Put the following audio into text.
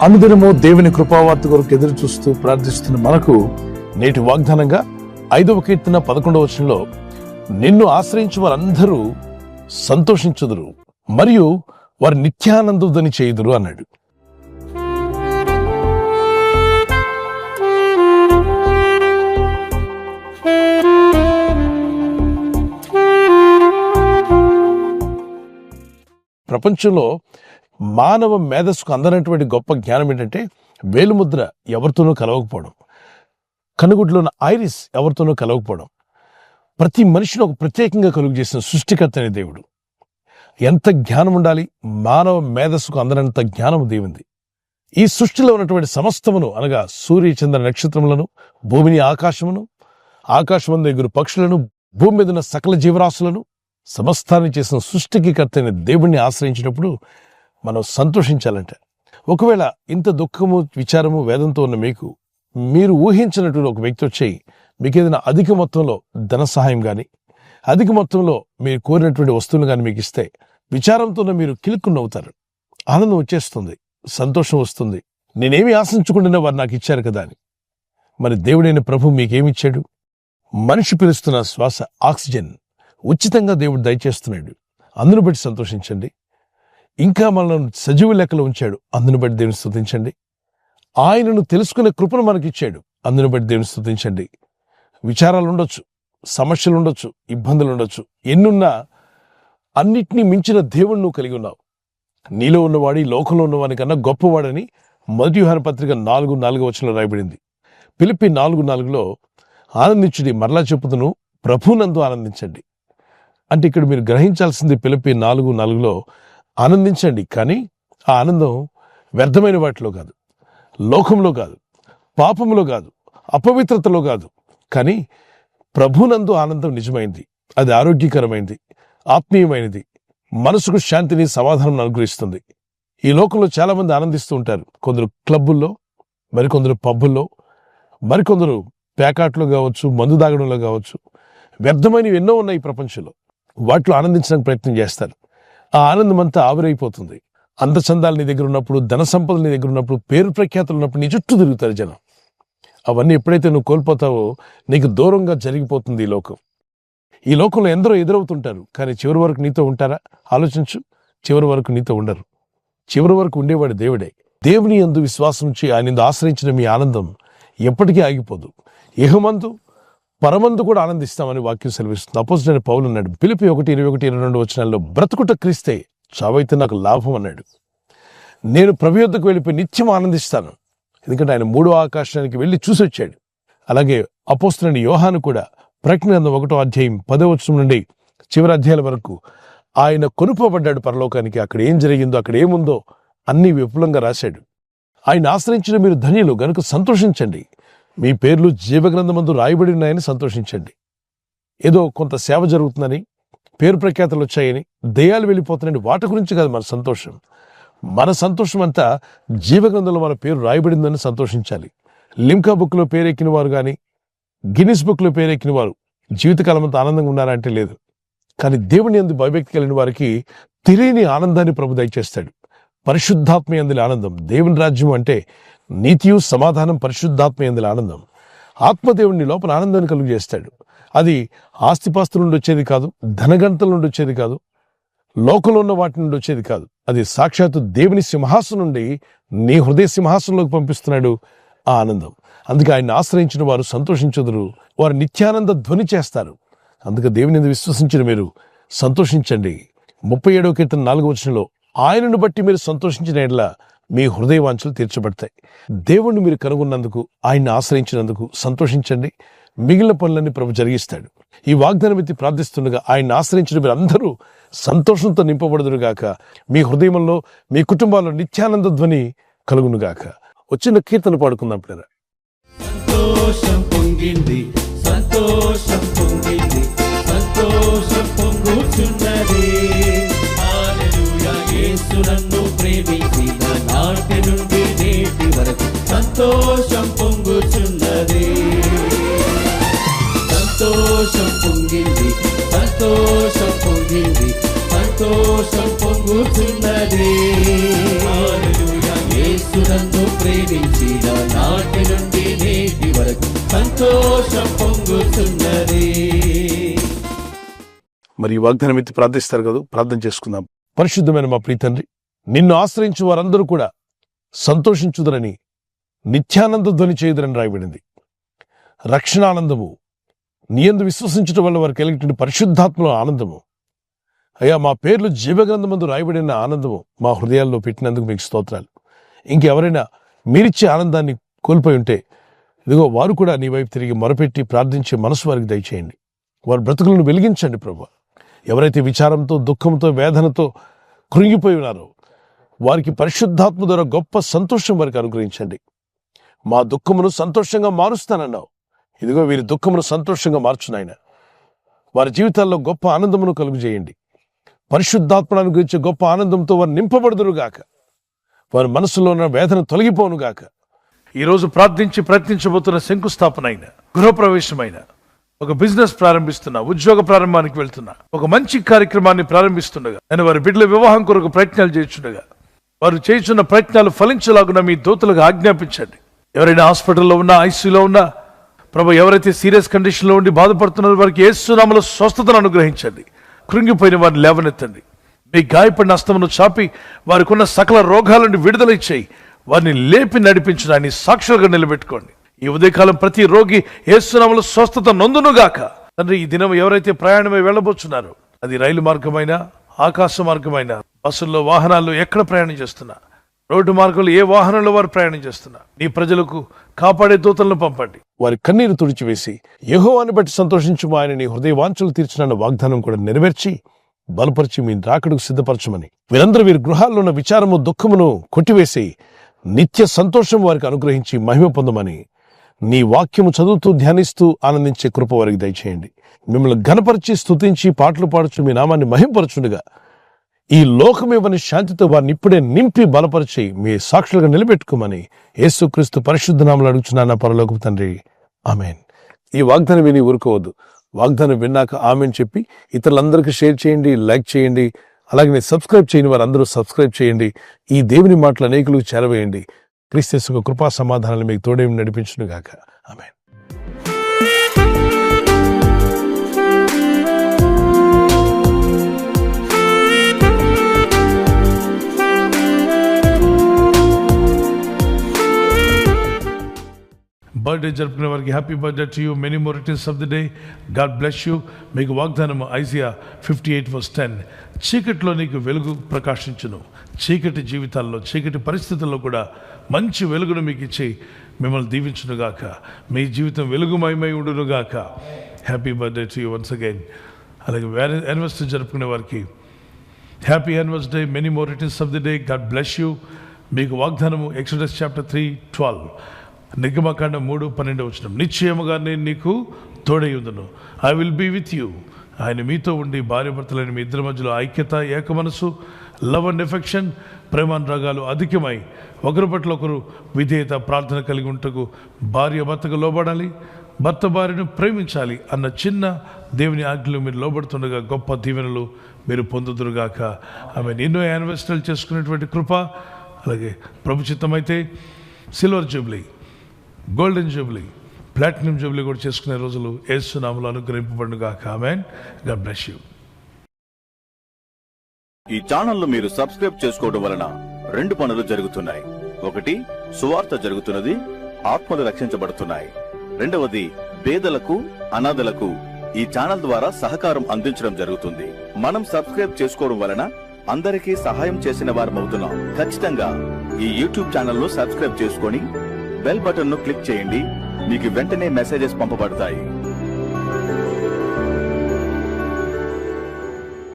అనుదినము దేవుని కృపావార్త కొరకు ఎదురు చూస్తూ ప్రార్థిస్తున్న మనకు నేటి వాగ్దానంగా 5వ కీర్తన 11వ వచనంలో నిన్ను ఆశ్రయించు వారందరూ సంతోషించుదురు మరియు వారి నిత్యానందధ్వని చేయుదురు అన్నాడు. ప్రపంచంలో మానవ మేధస్సుకు అందనటువంటి గొప్ప జ్ఞానం ఏంటంటే వేలుముద్ర ఎవరితోనూ కలవకపోవడం, కనుగుడ్లోని ఐరిస్ ఎవరితోనూ కలవకపోవడం. ప్రతి మనిషిని ఒక ప్రత్యేకంగా కలుగు చేసిన సృష్టికర్త అనే దేవుడు. ఎంత జ్ఞానం ఉండాలి! మానవ మేధస్సుకు అందనంత జ్ఞానం దేవుంది. ఈ సృష్టిలో ఉన్నటువంటి సమస్తమును అనగా సూర్య చంద్ర నక్షత్రములను, భూమిని ఆకాశమును, ఆకాశమందు ఎగురు పక్షులను, భూమి మీద ఉన్న సకల జీవరాశులను సమస్తాన్ని చేసిన సృష్టికి కర్త అయిన దేవుణ్ణి ఆశ్రయించినప్పుడు మనం సంతోషించాలంట. ఒకవేళ ఇంత దుఃఖము, విచారము, వేదంతో ఉన్న మీరు ఊహించినటువంటి ఒక వ్యక్తి వచ్చి మీకు ఏదైనా అధిక మొత్తంలో ధన సహాయం కానీ, అధిక మొత్తంలో మీరు కోరినటువంటి వస్తువులు కానీ మీకు ఇస్తే విచారంతో మీరు కిలుక్కుని నవ్వుతారు. ఆనందం వచ్చేస్తుంది, సంతోషం వస్తుంది. నేనేమి ఆశించకుండా వారు నాకు ఇచ్చారు కదా అని. మరి దేవుడైన ప్రభు మీకేమిచ్చాడు? మనిషి పిలుస్తున్న శ్వాస, ఆక్సిజన్ ఉచితంగా దేవుడు దయచేస్తున్నాడు. అందును బట్టి సంతోషించండి. ఇంకా మనల్ని సజీవ లెక్కలో ఉంచాడు, అందును బట్టి దేవుని స్తుతించండి. ఆయనను తెలుసుకునే కృపను మనకిచ్చాడు, అందును బట్టి దేవుని స్తుతించండి. విచారాలు ఉండొచ్చు, సమస్యలు ఉండొచ్చు, ఇబ్బందులు ఉండొచ్చు, ఎన్నున్నా అన్నిటినీ మించిన దేవుడు నువ్వు కలిగి ఉన్నావు. నీలో ఉన్నవాడు ఈ లోకంలో ఉన్నవాని కన్నా గొప్పవాడని 1 యోహాను పత్రిక 4:4 వచనంలో రాయబడింది. ఫిలిప్పీ 4:4లో ఆనందించుడి, మరలా చెప్పుదును, ప్రభునందు ఆనందించండి. అంటే ఇక్కడ మీరు గ్రహించాల్సింది ఫిలిప్పీ 4:4లో ఆనందించండి, కానీ ఆ ఆనందం వ్యర్థమైన వాటిలో కాదు, లోకంలో కాదు, పాపంలో కాదు, అపవిత్రతలో కాదు, కానీ ప్రభునందు ఆనందం నిజమైంది. అది ఆరోగ్యకరమైనది, ఆత్మీయమైనది, మనసుకు శాంతిని, సమాధానం అనుగ్రహిస్తుంది. ఈ లోకంలో చాలా మంది ఆనందిస్తూ ఉంటారు. కొందరు క్లబ్బుల్లో, మరికొందరు పబ్బుల్లో, మరికొందరు పేకాట్లో కావచ్చు, మందు దాగడంలో కావచ్చు. వ్యర్థమైనవి ఎన్నో ఉన్నాయి ఈ ప్రపంచంలో. వాటిలో ఆనందించడానికి ప్రయత్నం చేస్తారు. ఆ ఆనందం అంతా ఆవిరైపోతుంది. అందచందాలు నీ దగ్గర ఉన్నప్పుడు, ధన సంపదలు నీ దగ్గర ఉన్నప్పుడు, పేరు ప్రఖ్యాతులు ఉన్నప్పుడు నీ చుట్టూ తిరుగుతారు జనం. అవన్నీ ఎప్పుడైతే నువ్వు కోల్పోతావో నీకు దూరంగా జరిగిపోతుంది ఈ లోకం. ఈ లోకంలో ఎందరో ఎదురవుతుంటారు, కానీ చివరి వరకు నీతో ఉంటారా? ఆలోచించు. చివరి వరకు నీతో ఉండరు. చివరి వరకు ఉండేవాడు దేవుడే. దేవుని యందు విశ్వాసం ఉంచి ఆయన ఆశ్రయించిన మీ ఆనందం ఎప్పటికీ ఆగిపోదు. ఇహమందు పరమందు కూడా ఆనందిస్తామని వాక్యం సెలవిస్తుంది. అపోస్తలుడైన పౌలు అన్నాడు ఫిలిప్పీ 1:21-22 వచనాల్లో, బ్రతుకుట క్రీస్తే, చావైతే నాకు లాభం అన్నాడు. నేను ప్రభు యొద్దకు వెళ్ళిపోయి నిత్యం ఆనందిస్తాను, ఎందుకంటే ఆయన 3వ ఆకాశానికి వెళ్ళి చూసి వచ్చాడు. అలాగే అపోస్తలుడైన యోహాను కూడా ప్రకటన గ్రంథం 1వ అధ్యాయం 10వ వచనం నుండి చివరి అధ్యాయాల వరకు ఆయన కొనుక్కోబడ్డాడు పరలోకానికి. అక్కడ ఏం జరిగిందో, అక్కడ ఏముందో అన్ని విపులంగా రాశాడు. ఆయన ఆశ్రయించిన మీరు ధన్యులు గనుక సంతోషించండి. మీ పేర్లు జీవగ్రంథమందు రాయబడి ఉన్నాయని సంతోషించండి. ఏదో కొంత సేవ జరుగుతుందని, పేరు ప్రఖ్యాతలు వచ్చాయని, దయ్యాలు వెళ్ళిపోతున్నాయని వాటి గురించి కాదు మన సంతోషం. మన సంతోషం అంతా జీవగ్రంథంలో మన పేరు రాయబడిందని సంతోషించాలి. లిమ్కా బుక్లో పేరెక్కిన వారు కానీ, గిన్నిస్ బుక్లో పేరెక్కిన వారు జీవితకాలం అంతా ఆనందంగా ఉన్నారంటే లేదు. కానీ దేవుని యందు భయభక్తి కలిగిన వారికి తెలియని ఆనందాన్ని ప్రభు దయచేస్తాడు. పరిశుద్ధాత్మ యందుల ఆనందం. దేవుని రాజ్యం అంటే నీతియు సమాధానం, పరిశుద్ధాత్మ యందుల ఆనందం. ఆత్మదేవుని లోపల ఆనందాన్ని కలుగు చేస్తాడు. అది ఆస్తిపాస్తుల నుండి వచ్చేది కాదు, ధనగంటల నుండి వచ్చేది కాదు, లోకంలో ఉన్న వాటి నుండి వచ్చేది కాదు. అది సాక్షాత్తు దేవుని సింహాసనం నుండి నీ హృదయ సింహాసనంలోకి పంపిస్తున్నాడు ఆ ఆనందం. అందుకే ఆయన ఆశ్రయించిన వారు సంతోషించుదురు, వారు నిత్యానంద ధ్వని చేస్తారు. అందుకే దేవుని యందు విశ్వసించిన మీరు సంతోషించండి. 37వ కీర్తన 4వ వచనంలో, ఆయనను బట్టి మీరు సంతోషించిన ఎడల మీ హృదయ వాంఛలు తీర్చబడతాయి. దేవుణ్ణి మీరు కనుగొన్నందుకు, ఆయన్ని ఆశ్రయించినందుకు సంతోషించండి. మిగిలిన పనులన్నీ ప్రభు జరిగిస్తాడు. ఈ వాగ్దానం ఎత్తి ప్రార్థిస్తుండగా ఆయన్ని ఆశ్రయించిన మీరు అందరూ సంతోషంతో నింపబడుదురుగాక. మీ హృదయంలో, మీ కుటుంబాల్లో నిత్యానంద ధ్వని కలుగునుగాక. వచ్చిన కీర్తన పాడుకుందాం పిల్లరా. సంతోషం పొంగింది, సంతోషం పొంగింది, సంతోషం పొంగుచున్నది. హల్లెలూయా, యేసు నన్ను ప్రేమించిన నాటి నుండి నేటి వరకు సంతోషం పొంగుచున్నది. సంతోషం పొంగింది, సంతోషం పొంగింది, సంతోషం పొంగుచున్నది. హల్లెలూయా, యేసు నన్ను ప్రేమించిన నాటి నుండి నేటి వరకు సంతోషం పొంగుతున్నది. మరి ఈ వాగ్దానం ఎత్తి ప్రార్థిస్తారు కదా, ప్రార్థన చేసుకుందాం. పరిశుద్ధమైన మా ప్రియ తండ్రి, నిన్ను ఆశ్రయించు వారందరూ కూడా సంతోషించుదరని, నిత్యానంద ధ్వని చేయుదరని రాయబడింది. రక్షణానందము, నీ యందు విశ్వసించడం వల్ల వారికి కలిగిన పరిశుద్ధాత్మలో ఆనందము, అయ్యా మా పేర్లు జీవగ్రంథమందు రాయబడిన ఆనందము మా హృదయాల్లో పెట్టినందుకు మీకు స్తోత్రాలు. ఇంకెవరైనా మీరిచ్చే ఆనందాన్ని కోల్పోయి ఉంటే ఇదిగో వారు కూడా నీ వైపు తిరిగి మొరపెట్టి ప్రార్థించే మనసు వారికి దయచేయండి. వారి బ్రతుకులను వెలిగించండి ప్రభువా. ఎవరైతే విచారంతో, దుఃఖంతో, వేదనతో కృంగిపోయి ఉన్నారో వారికి పరిశుద్ధాత్మ ద్వారా గొప్ప సంతోషం వారికి అనుగ్రహించండి. మా దుఃఖమును సంతోషంగా మారుస్తానన్నావు. ఇదిగో వీరి దుఃఖమును సంతోషంగా మార్చునాయన. వారి జీవితాల్లో గొప్ప ఆనందమును కలుగజేయండి. పరిశుద్ధాత్మను అనుగ్రహించే గొప్ప ఆనందంతో వారు నింపబడుదురుగాక. వారి మనసులో ఉన్న వేదన తొలగిపోనుగాక. ఈరోజు ప్రార్థించి ప్రయత్నించబోతున్న శంకుస్థాపన అయిన, గృహప్రవేశమైన, ఒక బిజినెస్ ప్రారంభిస్తున్నా, ఉద్యోగ ప్రారంభానికి వెళ్తున్నా, ఒక మంచి కార్యక్రమాన్ని ప్రారంభిస్తుండగా, నేను వారి బిడ్డల వివాహం కొరకు ప్రయత్నాలు చేస్తుండగా వారు చేస్తున్న ప్రయత్నాలు ఫలించలాగున మీ దూతలకు ఆజ్ఞాపించండి. ఎవరైనా హాస్పిటల్లో ఉన్నా, ఐసీయూలో ఉన్నా ప్రభు, ఎవరైతే సీరియస్ కండిషన్లో ఉండి బాధపడుతున్నారో వారికి యేసు నామములో స్వస్థతను అనుగ్రహించండి. కృంగిపోయిన వారిని లేవనెత్తండి. మీ గాయపడిన హస్తమును చాపి వారికి ఉన్న సకల రోగాల నుండి విడుదల ఇచ్చేయి. వారిని లేపి నడిపించడాన్ని సాక్షులుగా నిలబెట్టుకోండి. ఈ ఉదయకాలం ప్రతి రోగి యేసు నామములో స్వస్థత నొందునుగాక. తండ్రి, ఈ దినం ఎవరైతే ప్రయాణమై వెళ్ళబోతున్నారో, అది రైలు మార్గమైనా, ఆకాశ మార్గమైనా, బస్సుల్లో, వాహనాల్లో ఎక్కడ ప్రయాణం చేస్తున్నా, రోడ్డు మార్గంలో ఏ వాహనంలో వారు ప్రయాణం చేస్తున్నా, నీ ప్రజలకు కాపాడే దూతలను పంపండి. వారి కన్నీరు తుడిచివేసి యెహోవాను బట్టి సంతోషించుము, ఆయన నీ హృదయ వాంఛలు తీర్చిన వాగ్దానం కూడా నెరవేర్చి బలపరిచి మీ రాకడకు సిద్ధపరచమని, వీరందరూ వీరి గృహాల్లో ఉన్న విచారము, దుఃఖమును కొట్టివేసి నిత్య సంతోషం వారికి అనుగ్రహించి మహిమ పొందమని, నీ వాక్యము చదువుతూ ధ్యానిస్తూ ఆనందించే కృప వారికి దయచేయండి. మిమ్మల్ని ఘనపరిచి స్తుతించి పాటలు పాడుచు మీ నామాన్ని మహింపరచుండగా ఈ లోకమివ్వని శాంతితో వారిని ఇప్పుడే నింపి బలపరిచి మీ సాక్షులుగా నిలబెట్టుకోమని యేసుక్రీస్తు పరిశుద్ధ నామములో అడుగుచున్నాను పరలోకపు తండ్రి, ఆమేన్. ఈ వాగ్దానం విని ఊరుకోవద్దు. వాగ్దానం విన్నాక ఆమేన్ చెప్పి ఇతరులందరికీ షేర్ చేయండి, లైక్ చేయండి. అలాగే సబ్స్క్రైబ్ చేయని వారందరూ సబ్స్క్రైబ్ చేయండి. ఈ దేవుని మాటలు అనేకులకు చేరవేయండి. క్రీస్తు యేసు కృపా సమాధానాలు మీకు తోడే నడిపించును గాక. ఆమేన్. బర్త్డే జరుపుకునే వారికి happy birthday to you, many more returns of the day. God bless you. మీకు వాగ్దానము ఐజియా 58:10, చీకటిలో నీకు వెలుగు ప్రకాశించును. చీకటి జీవితాల్లో, చీకటి పరిస్థితుల్లో కూడా మంచి వెలుగును మీకు ఇచ్చి మిమ్మల్ని దీవించునుగాక. మీ జీవితం వెలుగుమయమై ఉండునుగాక. Happy birthday to you once again. అలాగే యానివర్సరీ జరుపుకునే వారికి happy anniversary, many more returns of the day. God bless you. మీకు వాగ్దానము ఎక్సోడస్ చాప్టర్ 3:12, నిర్గమకాండం 3:12, నిశ్చయముగా నేను నీకు తోడై ఉందును. I will be with you. ఆయన మీతో ఉండి భార్యాభర్తలైన మీ ఇద్దరి మధ్యలో ఐక్యత, ఏక మనసు, లవ్ అండ్ ఎఫెక్షన్, ప్రేమానురాగాలు అధికమై ఒకరి పట్ల ఒకరు విధేయత, ప్రార్థన కలిగి ఉంటకు భార్య భర్తకు లోబడాలి, భర్త భార్యను ప్రేమించాలి అన్న చిన్న దేవుని ఆజ్ఞలు మీరు లోబడుతుండగా గొప్ప దీవెనలు మీరు పొందుదురుగాక. ఆమె ఎన్నో యానివర్సరీలు చేసుకునేటువంటి కృప, అలాగే ప్రభు చిత్తమైతే silver jubilee, golden jubilee, platinum jubilee కూడా చేసుకునే రోజులు యేసు నామములో అనుగ్రహింపబడునుగాక. ఆమేన్. God bless you. ఈ ఛానల్ను మీరు సబ్స్క్రైబ్ చేసుకోవడం వలన 2 పనులు జరుగుతున్నాయి. ఒకటి, సువార్త జరుగుతున్నది, ఆత్మలు రక్షించబడుతున్నాయి. రెండవది, పేదలకు, అనాథలకు ఈ ఛానల్ ద్వారా సహకారం అందించడం జరుగుతుంది. మనం సబ్స్క్రైబ్ చేసుకోవడం వలన అందరికీ సహాయం చేసిన వారమవుతున్నాం. ఖచ్చితంగా ఈ యూట్యూబ్ ఛానల్ ను సబ్స్క్రైబ్ చేసుకొని బెల్ బటన్ ను క్లిక్ చేయండి. మీకు వెంటనే మెసేజెస్ పంపబడతాయి.